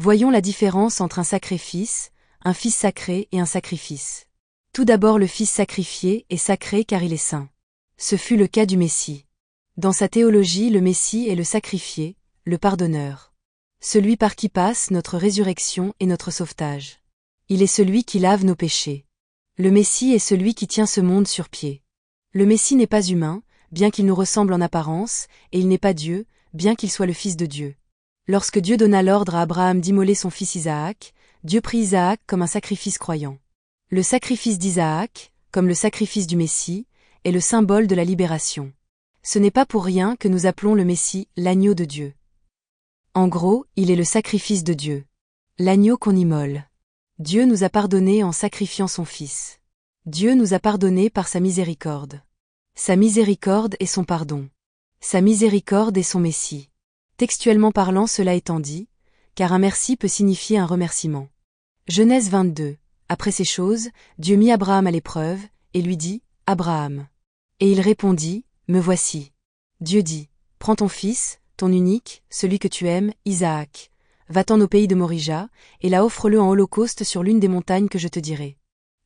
Voyons la différence entre un sacrifice, un fils sacré et un sacrifice. Tout d'abord, le fils sacrifié est sacré car il est saint. Ce fut le cas du Messie. Dans sa théologie, le Messie est le sacrifié, le pardonneur. Celui par qui passe notre résurrection et notre sauvetage. Il est celui qui lave nos péchés. Le Messie est celui qui tient ce monde sur pied. Le Messie n'est pas humain, bien qu'il nous ressemble en apparence, et il n'est pas Dieu, bien qu'il soit le Fils de Dieu. Lorsque Dieu donna l'ordre à Abraham d'immoler son fils Isaac, Dieu prit Isaac comme un sacrifice croyant. Le sacrifice d'Isaac, comme le sacrifice du Messie, est le symbole de la libération. Ce n'est pas pour rien que nous appelons le Messie l'agneau de Dieu. En gros, il est le sacrifice de Dieu. L'agneau qu'on immole. Dieu nous a pardonné en sacrifiant son Fils. Dieu nous a pardonné par sa miséricorde. Sa miséricorde est son pardon. Sa miséricorde est son Messie. Textuellement parlant, cela étant dit, car un merci peut signifier un remerciement. Genèse 22. Après ces choses, Dieu mit Abraham à l'épreuve, et lui dit, « Abraham. » Et il répondit, « Me voici. » Dieu dit, « Prends ton fils, ton unique, celui que tu aimes, Isaac. Va-t'en au pays de Morija, et là offre-le en holocauste sur l'une des montagnes que je te dirai. »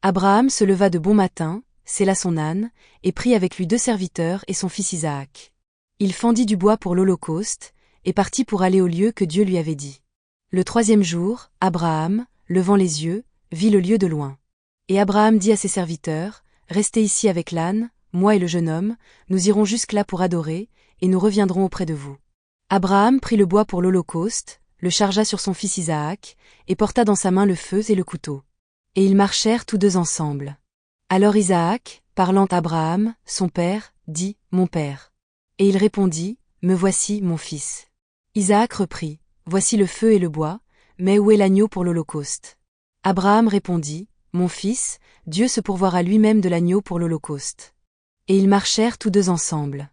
Abraham se leva de bon matin, sella son âne, et prit avec lui 2 serviteurs et son fils Isaac. Il fendit du bois pour l'holocauste, et partit pour aller au lieu que Dieu lui avait dit. Le 3e jour, Abraham, levant les yeux, vit le lieu de loin. Et Abraham dit à ses serviteurs, « Restez ici avec l'âne, moi et le jeune homme, nous irons jusque-là pour adorer, et nous reviendrons auprès de vous. » Abraham prit le bois pour l'holocauste, le chargea sur son fils Isaac, et porta dans sa main le feu et le couteau. Et ils marchèrent tous 2 ensemble. Alors Isaac, parlant à Abraham, son père, dit, « Mon père. » Et il répondit, « Me voici, mon fils. » Isaac reprit, « Voici le feu et le bois, mais où est l'agneau pour l'holocauste ?» Abraham répondit, « Mon fils, Dieu se pourvoira lui-même de l'agneau pour l'holocauste. » Et ils marchèrent tous 2 ensemble.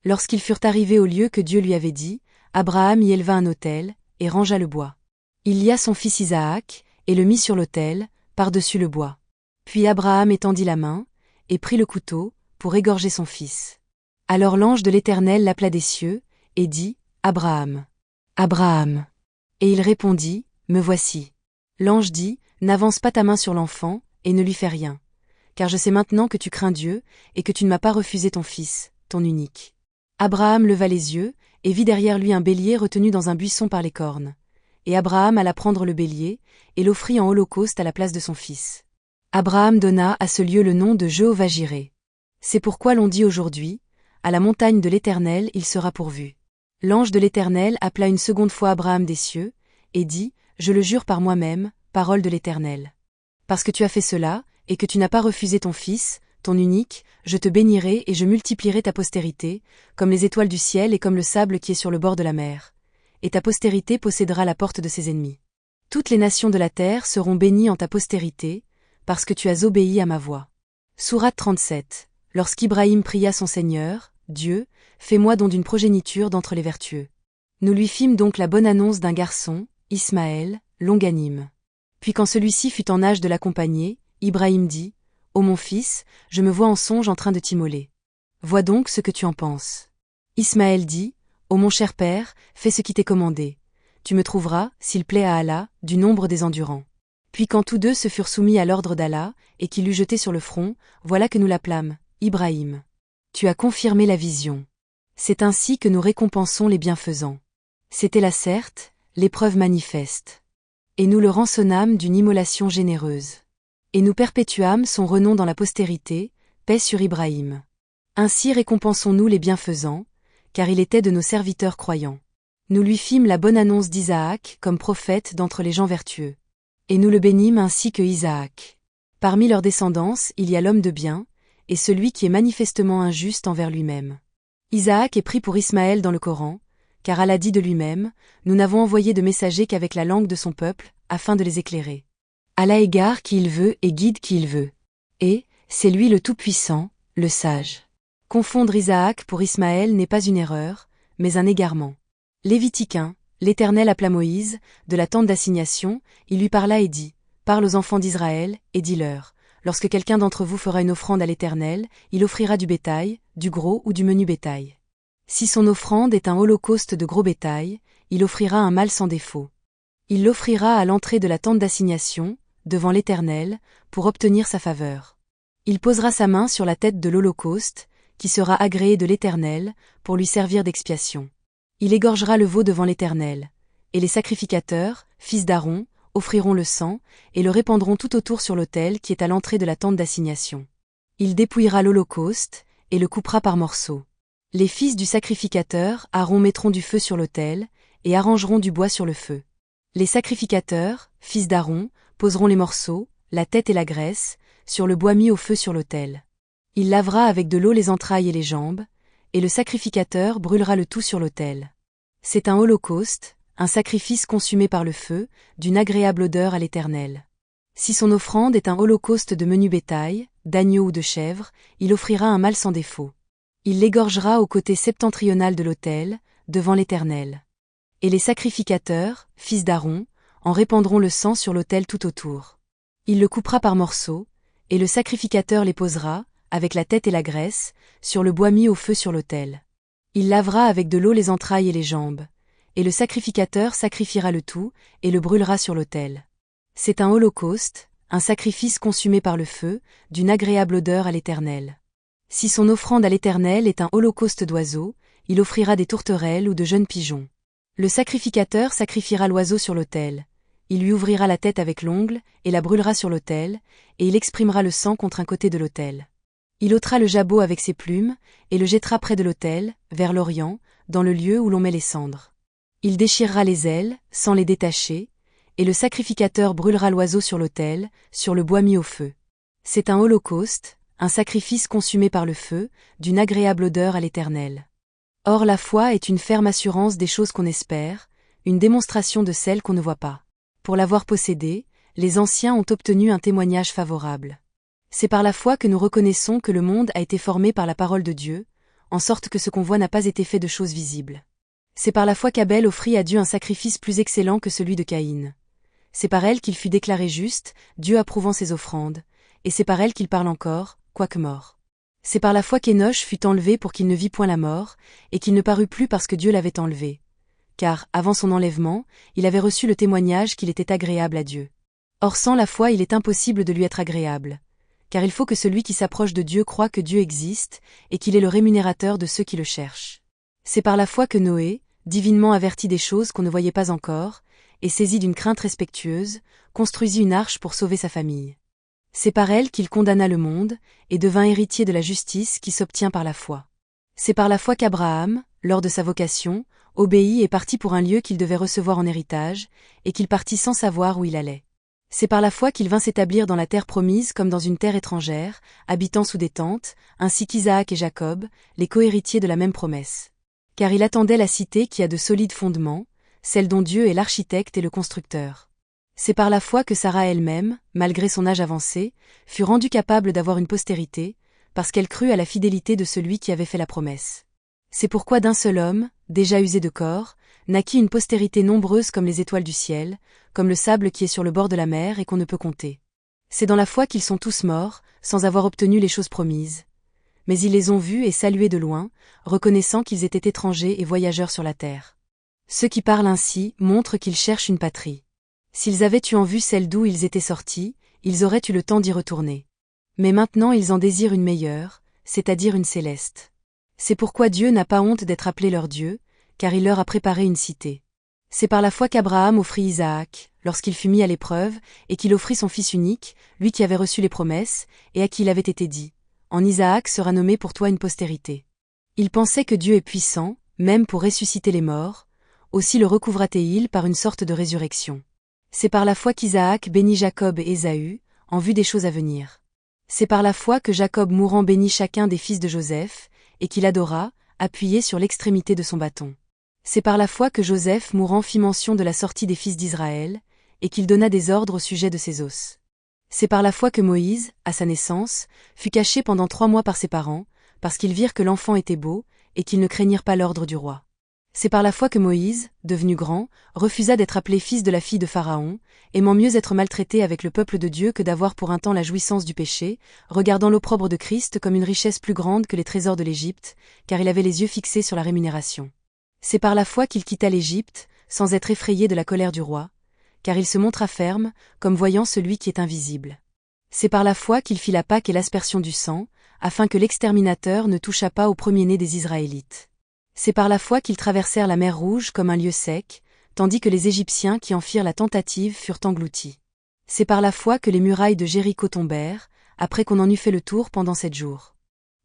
Lorsqu'ils furent arrivés au lieu que Dieu lui avait dit, Abraham y éleva un autel, et rangea le bois. Il lia son fils Isaac, et le mit sur l'autel, par-dessus le bois. Puis Abraham étendit la main, et prit le couteau, pour égorger son fils. Alors l'ange de l'Éternel l'appela des cieux, et dit, « Abraham. Abraham. » Et il répondit, « Me voici. » L'ange dit, « N'avance pas ta main sur l'enfant, et ne lui fais rien. Car je sais maintenant que tu crains Dieu, et que tu ne m'as pas refusé ton fils, ton unique. » Abraham leva les yeux, et vit derrière lui un bélier retenu dans un buisson par les cornes. Et Abraham alla prendre le bélier, et l'offrit en holocauste à la place de son fils. Abraham donna à ce lieu le nom de Jéhovah-Jireh. C'est pourquoi l'on dit aujourd'hui, à la montagne de l'Éternel il sera pourvu. L'ange de l'Éternel appela une seconde fois Abraham des cieux, et dit, « Je le jure par moi-même, parole de l'Éternel. Parce que tu as fait cela, et que tu n'as pas refusé ton fils, ton unique, je te bénirai et je multiplierai ta postérité, comme les étoiles du ciel et comme le sable qui est sur le bord de la mer. Et ta postérité possédera la porte de ses ennemis. Toutes les nations de la terre seront bénies en ta postérité, parce que tu as obéi à ma voix. » Sourate 37. Lorsqu'Ibrahim pria son Seigneur, Dieu, « Fais-moi don d'une progéniture d'entre les vertueux. » Nous lui fîmes donc la bonne annonce d'un garçon, Ismaël, longanime. Puis quand celui-ci fut en âge de l'accompagner, Ibrahim dit, « Ô mon fils, je me vois en songe en train de t'immoler. Vois donc ce que tu en penses. » Ismaël dit, « Ô mon cher père, fais ce qui t'est commandé. Tu me trouveras, s'il plaît à Allah, du nombre des endurants. » Puis quand tous 2 se furent soumis à l'ordre d'Allah, et qu'il l'eut jeté sur le front, voilà que nous l'appelâmes, Ibrahim. Tu as confirmé la vision. C'est ainsi que nous récompensons les bienfaisants. C'était là certes, l'épreuve manifeste. Et nous le rançonnâmes d'une immolation généreuse. Et nous perpétuâmes son renom dans la postérité, paix sur Ibrahim. Ainsi récompensons-nous les bienfaisants, car il était de nos serviteurs croyants. Nous lui fîmes la bonne annonce d'Isaac comme prophète d'entre les gens vertueux. Et nous le bénîmes ainsi que Isaac. Parmi leurs descendance, il y a l'homme de bien, et celui qui est manifestement injuste envers lui-même. Isaac est pris pour Ismaël dans le Coran, car Allah dit de lui-même, « Nous n'avons envoyé de messager qu'avec la langue de son peuple, afin de les éclairer. » Allah égare qui il veut et guide qui il veut. Et, c'est lui le Tout-Puissant, le Sage. Confondre Isaac pour Ismaël n'est pas une erreur, mais un égarement. Lévitique 1, l'Éternel appela Moïse, de la tente d'assignation, il lui parla et dit, « Parle aux enfants d'Israël, et dis-leur, lorsque quelqu'un d'entre vous fera une offrande à l'Éternel, il offrira du bétail, du gros ou du menu bétail. Si son offrande est un holocauste de gros bétail, il offrira un mâle sans défaut. Il l'offrira à l'entrée de la tente d'assignation, devant l'Éternel, pour obtenir sa faveur. Il posera sa main sur la tête de l'Holocauste, qui sera agréé de l'Éternel, pour lui servir d'expiation. Il égorgera le veau devant l'Éternel. Et les sacrificateurs, fils d'Aaron, offriront le sang, et le répandront tout autour sur l'autel qui est à l'entrée de la tente d'assignation. Il dépouillera l'Holocauste, et le coupera par morceaux. Les fils du sacrificateur, Aaron, mettront du feu sur l'autel, et arrangeront du bois sur le feu. Les sacrificateurs, fils d'Aaron, poseront les morceaux, la tête et la graisse, sur le bois mis au feu sur l'autel. Il lavera avec de l'eau les entrailles et les jambes, et le sacrificateur brûlera le tout sur l'autel. C'est un holocauste, un sacrifice consumé par le feu, d'une agréable odeur à l'Éternel. Si son offrande est un holocauste de menu bétail, d'agneau ou de chèvre, il offrira un mâle sans défaut. Il l'égorgera au côté septentrional de l'autel, devant l'Éternel. Et les sacrificateurs, fils d'Aaron, en répandront le sang sur l'autel tout autour. Il le coupera par morceaux, et le sacrificateur les posera, avec la tête et la graisse, sur le bois mis au feu sur l'autel. Il lavera avec de l'eau les entrailles et les jambes, et le sacrificateur sacrifiera le tout, et le brûlera sur l'autel. C'est un holocauste, un sacrifice consumé par le feu, d'une agréable odeur à l'Éternel. Si son offrande à l'Éternel est un holocauste d'oiseaux, il offrira des tourterelles ou de jeunes pigeons. Le sacrificateur sacrifiera l'oiseau sur l'autel. Il lui ouvrira la tête avec l'ongle, et la brûlera sur l'autel, et il exprimera le sang contre un côté de l'autel. Il ôtera le jabot avec ses plumes, et le jettera près de l'autel, vers l'orient, dans le lieu où l'on met les cendres. Il déchirera les ailes, sans les détacher, et le sacrificateur brûlera l'oiseau sur l'autel, sur le bois mis au feu. C'est un holocauste, un sacrifice consumé par le feu, d'une agréable odeur à l'Éternel. Or la foi est une ferme assurance des choses qu'on espère, une démonstration de celles qu'on ne voit pas. Pour l'avoir possédée, les anciens ont obtenu un témoignage favorable. C'est par la foi que nous reconnaissons que le monde a été formé par la parole de Dieu, en sorte que ce qu'on voit n'a pas été fait de choses visibles. C'est par la foi qu'Abel offrit à Dieu un sacrifice plus excellent que celui de Caïn. C'est par elle qu'il fut déclaré juste, Dieu approuvant ses offrandes, et c'est par elle qu'il parle encore, quoique mort. C'est par la foi qu'Énoch fut enlevé pour qu'il ne vît point la mort, et qu'il ne parut plus parce que Dieu l'avait enlevé. Car, avant son enlèvement, il avait reçu le témoignage qu'il était agréable à Dieu. Or sans la foi il est impossible de lui être agréable. Car il faut que celui qui s'approche de Dieu croie que Dieu existe, et qu'il est le rémunérateur de ceux qui le cherchent. C'est par la foi que Noé, divinement averti des choses qu'on ne voyait pas encore, et saisi d'une crainte respectueuse, construisit une arche pour sauver sa famille. C'est par elle qu'il condamna le monde, et devint héritier de la justice qui s'obtient par la foi. C'est par la foi qu'Abraham, lors de sa vocation, obéit et partit pour un lieu qu'il devait recevoir en héritage, et qu'il partit sans savoir où il allait. C'est par la foi qu'il vint s'établir dans la terre promise comme dans une terre étrangère, habitant sous des tentes, ainsi qu'Isaac et Jacob, les cohéritiers de la même promesse. Car il attendait la cité qui a de solides fondements, celle dont Dieu est l'architecte et le constructeur. C'est par la foi que Sarah elle-même, malgré son âge avancé, fut rendue capable d'avoir une postérité, parce qu'elle crut à la fidélité de celui qui avait fait la promesse. C'est pourquoi d'un seul homme, déjà usé de corps, naquit une postérité nombreuse comme les étoiles du ciel, comme le sable qui est sur le bord de la mer et qu'on ne peut compter. C'est dans la foi qu'ils sont tous morts, sans avoir obtenu les choses promises. Mais ils les ont vus et salués de loin, reconnaissant qu'ils étaient étrangers et voyageurs sur la terre. Ceux qui parlent ainsi montrent qu'ils cherchent une patrie. S'ils avaient eu en vue celle d'où ils étaient sortis, ils auraient eu le temps d'y retourner. Mais maintenant ils en désirent une meilleure, c'est-à-dire une céleste. C'est pourquoi Dieu n'a pas honte d'être appelé leur Dieu, car il leur a préparé une cité. C'est par la foi qu'Abraham offrit Isaac, lorsqu'il fut mis à l'épreuve, et qu'il offrit son fils unique, lui qui avait reçu les promesses, et à qui il avait été dit, « En Isaac sera nommé pour toi une postérité. » Il pensait que Dieu est puissant, même pour ressusciter les morts, aussi le recouvra-t-il par une sorte de résurrection. C'est par la foi qu'Isaac bénit Jacob et Ésaü, en vue des choses à venir. C'est par la foi que Jacob mourant bénit chacun des fils de Joseph, et qu'il adora, appuyé sur l'extrémité de son bâton. C'est par la foi que Joseph mourant fit mention de la sortie des fils d'Israël, et qu'il donna des ordres au sujet de ses os. C'est par la foi que Moïse, à sa naissance, fut caché pendant 3 mois par ses parents, parce qu'ils virent que l'enfant était beau, et qu'ils ne craignirent pas l'ordre du roi. C'est par la foi que Moïse, devenu grand, refusa d'être appelé fils de la fille de Pharaon, aimant mieux être maltraité avec le peuple de Dieu que d'avoir pour un temps la jouissance du péché, regardant l'opprobre de Christ comme une richesse plus grande que les trésors de l'Égypte, car il avait les yeux fixés sur la rémunération. C'est par la foi qu'il quitta l'Égypte, sans être effrayé de la colère du roi, car il se montra ferme, comme voyant celui qui est invisible. C'est par la foi qu'il fit la Pâque et l'aspersion du sang, afin que l'exterminateur ne touchât pas au premier-né des Israélites. C'est par la foi qu'ils traversèrent la mer Rouge comme un lieu sec, tandis que les Égyptiens qui en firent la tentative furent engloutis. C'est par la foi que les murailles de Jéricho tombèrent, après qu'on en eut fait le tour pendant 7 jours.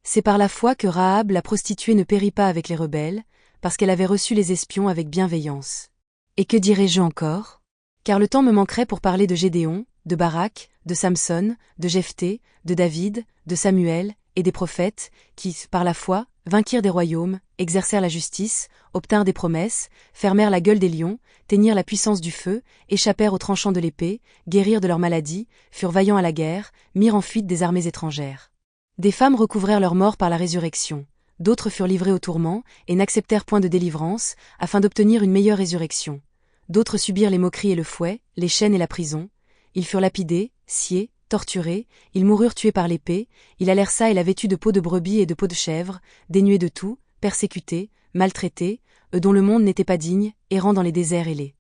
C'est par la foi que Rahab la prostituée ne périt pas avec les rebelles, parce qu'elle avait reçu les espions avec bienveillance. Et que dirai-je encore? Car le temps me manquerait pour parler de Gédéon, de Barak, de Samson, de Jephthé, de David, de Samuel, et des prophètes, qui, par la foi, vainquirent des royaumes, exercèrent la justice, obtinrent des promesses, fermèrent la gueule des lions, teignirent la puissance du feu, échappèrent aux tranchants de l'épée, guérirent de leurs maladies, furent vaillants à la guerre, mirent en fuite des armées étrangères. Des femmes recouvrèrent leur mort par la résurrection, d'autres furent livrées au tourment, et n'acceptèrent point de délivrance, afin d'obtenir une meilleure résurrection. D'autres subirent les moqueries et le fouet, les chaînes et la prison. Ils furent lapidés, sciés, torturés, ils moururent tués par l'épée, ils allèrent ça et la vêtue de peau de brebis et de peau de chèvre, dénués de tout, persécutés, maltraités, eux dont le monde n'était pas digne, errant dans les déserts et les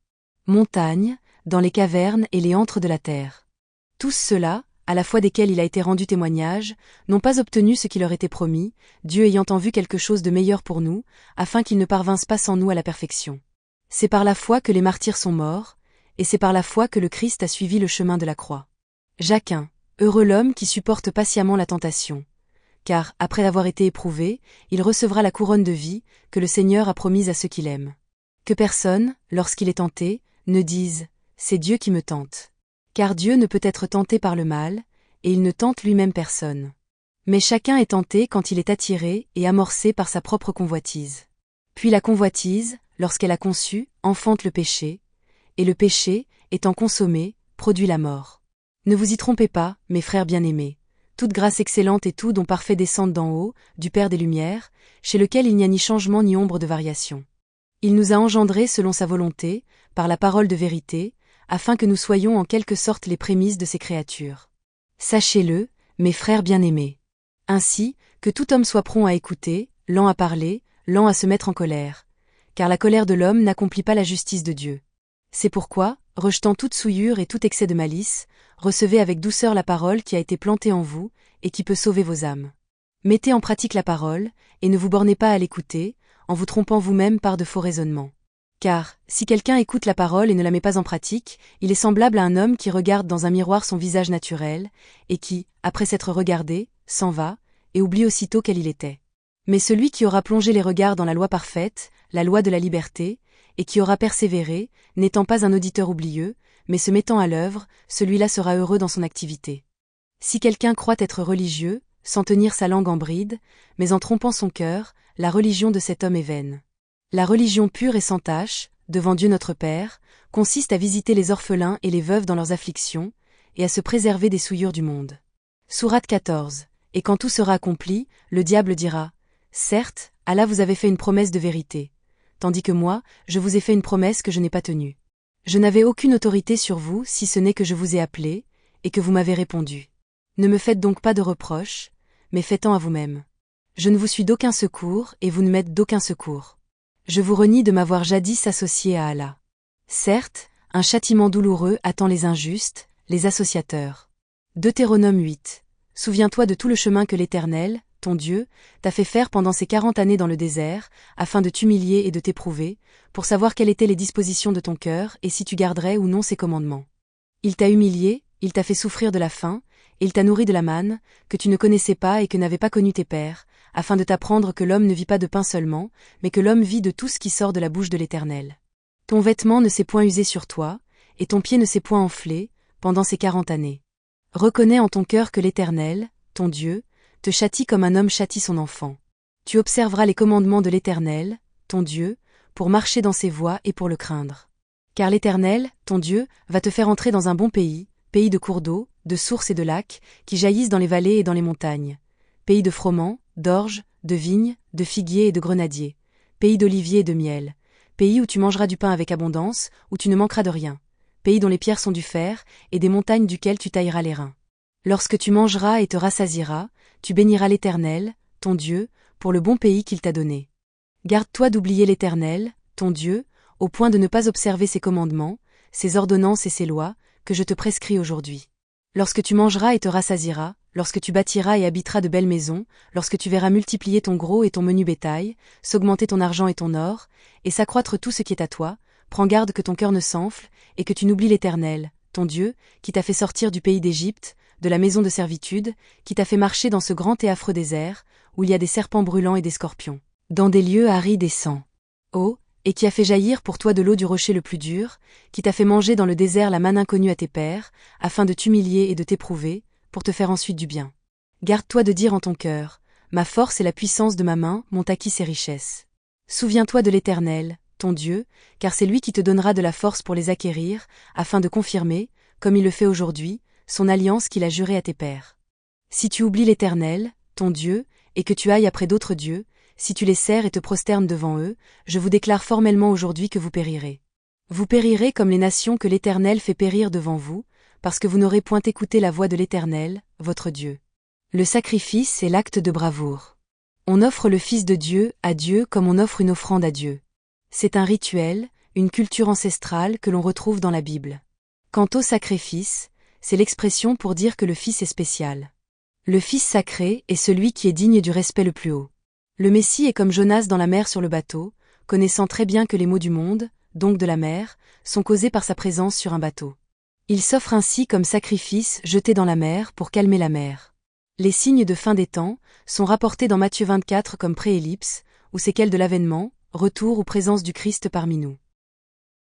montagnes, dans les cavernes et les antres de la terre. Tous ceux-là, à la foi desquels il a été rendu témoignage, n'ont pas obtenu ce qui leur était promis, Dieu ayant en vue quelque chose de meilleur pour nous, afin qu'ils ne parvinssent pas sans nous à la perfection. C'est par la foi que les martyrs sont morts, et c'est par la foi que le Christ a suivi le chemin de la croix. Jacques 1. Heureux l'homme qui supporte patiemment la tentation. Car, après avoir été éprouvé, il recevra la couronne de vie, que le Seigneur a promise à ceux qu'il aime. Que personne, lorsqu'il est tenté, ne dise « c'est Dieu qui me tente ». Car Dieu ne peut être tenté par le mal, et il ne tente lui-même personne. Mais chacun est tenté quand il est attiré et amorcé par sa propre convoitise. Puis la convoitise, lorsqu'elle a conçu, enfante le péché, et le péché, étant consommé, produit la mort. Ne vous y trompez pas, mes frères bien-aimés. Toute grâce excellente et tout don parfait descendent d'en haut, du Père des Lumières, chez lequel il n'y a ni changement ni ombre de variation. Il nous a engendrés selon sa volonté, par la parole de vérité, afin que nous soyons en quelque sorte les prémices de ses créatures. Sachez-le, mes frères bien-aimés. Ainsi, que tout homme soit prompt à écouter, lent à parler, lent à se mettre en colère. Car la colère de l'homme n'accomplit pas la justice de Dieu. C'est pourquoi, rejetant toute souillure et tout excès de malice, recevez avec douceur la parole qui a été plantée en vous, et qui peut sauver vos âmes. Mettez en pratique la parole, et ne vous bornez pas à l'écouter, en vous trompant vous-même par de faux raisonnements. Car, si quelqu'un écoute la parole et ne la met pas en pratique, il est semblable à un homme qui regarde dans un miroir son visage naturel, et qui, après s'être regardé, s'en va, et oublie aussitôt quel il était. Mais celui qui aura plongé les regards dans la loi parfaite, la loi de la liberté, et qui aura persévéré, n'étant pas un auditeur oublieux, mais se mettant à l'œuvre, celui-là sera heureux dans son activité. Si quelqu'un croit être religieux, sans tenir sa langue en bride, mais en trompant son cœur, la religion de cet homme est vaine. La religion pure et sans tache, devant Dieu notre Père, consiste à visiter les orphelins et les veuves dans leurs afflictions, et à se préserver des souillures du monde. Sourate 14. Et quand tout sera accompli, le diable dira « Certes, Allah vous avait fait une promesse de vérité, tandis que moi, je vous ai fait une promesse que je n'ai pas tenue. Je n'avais aucune autorité sur vous si ce n'est que je vous ai appelé, et que vous m'avez répondu. Ne me faites donc pas de reproches, mais faites-en à vous-même. Je ne vous suis d'aucun secours et vous ne m'êtes d'aucun secours. Je vous renie de m'avoir jadis associé à Allah. Certes, un châtiment douloureux attend les injustes, les associateurs. Deutéronome 8. Souviens-toi de tout le chemin que l'Éternel, ton Dieu, t'a fait faire pendant ces 40 années dans le désert, afin de t'humilier et de t'éprouver, pour savoir quelles étaient les dispositions de ton cœur et si tu garderais ou non ses commandements. Il t'a humilié, il t'a fait souffrir de la faim, et il t'a nourri de la manne, que tu ne connaissais pas et que n'avaient pas connu tes pères, afin de t'apprendre que l'homme ne vit pas de pain seulement, mais que l'homme vit de tout ce qui sort de la bouche de l'Éternel. Ton vêtement ne s'est point usé sur toi, et ton pied ne s'est point enflé, pendant ces 40 années. Reconnais en ton cœur que l'Éternel, ton Dieu, te châtie comme un homme châtie son enfant. Tu observeras les commandements de l'Éternel, ton Dieu, pour marcher dans ses voies et pour le craindre. Car l'Éternel, ton Dieu, va te faire entrer dans un bon pays, pays de cours d'eau, de sources et de lacs, qui jaillissent dans les vallées et dans les montagnes. Pays de froment, d'orge, de vignes, de figuiers et de grenadiers. Pays d'oliviers et de miel. Pays où tu mangeras du pain avec abondance, où tu ne manqueras de rien. Pays dont les pierres sont du fer, et des montagnes duquel tu tailleras les reins. Lorsque tu mangeras et te rassasieras, tu béniras l'Éternel, ton Dieu, pour le bon pays qu'il t'a donné. Garde-toi d'oublier l'Éternel, ton Dieu, au point de ne pas observer ses commandements, ses ordonnances et ses lois, que je te prescris aujourd'hui. Lorsque tu mangeras et te rassasieras, lorsque tu bâtiras et habiteras de belles maisons, lorsque tu verras multiplier ton gros et ton menu bétail, s'augmenter ton argent et ton or, et s'accroître tout ce qui est à toi, prends garde que ton cœur ne s'enfle, et que tu n'oublies l'Éternel, ton Dieu, qui t'a fait sortir du pays d'Égypte, de la maison de servitude, qui t'a fait marcher dans ce grand et affreux désert, où il y a des serpents brûlants et des scorpions, dans des lieux arides et sans eau, et qui a fait jaillir pour toi de l'eau du rocher le plus dur, qui t'a fait manger dans le désert la manne inconnue à tes pères, afin de t'humilier et de t'éprouver, pour te faire ensuite du bien. Garde-toi de dire en ton cœur, ma force et la puissance de ma main m'ont acquis ces richesses. Souviens-toi de l'Éternel, ton Dieu, car c'est lui qui te donnera de la force pour les acquérir, afin de confirmer, comme il le fait aujourd'hui, son alliance qu'il a jurée à tes pères. Si tu oublies l'Éternel, ton Dieu, et que tu ailles après d'autres dieux, si tu les sers et te prosternes devant eux, je vous déclare formellement aujourd'hui que vous périrez. Vous périrez comme les nations que l'Éternel fait périr devant vous, parce que vous n'aurez point écouté la voix de l'Éternel, votre Dieu. Le sacrifice est l'acte de bravoure. On offre le Fils de Dieu à Dieu comme on offre une offrande à Dieu. C'est un rituel, une culture ancestrale que l'on retrouve dans la Bible. Quant au sacrifice, c'est l'expression pour dire que le Fils est spécial. Le Fils sacré est celui qui est digne du respect le plus haut. Le Messie est comme Jonas dans la mer sur le bateau, connaissant très bien que les maux du monde, donc de la mer, sont causés par sa présence sur un bateau. Il s'offre ainsi comme sacrifice jeté dans la mer pour calmer la mer. Les signes de fin des temps sont rapportés dans Matthieu 24 comme préellipse, ou séquelles de l'avènement, retour ou présence du Christ parmi nous.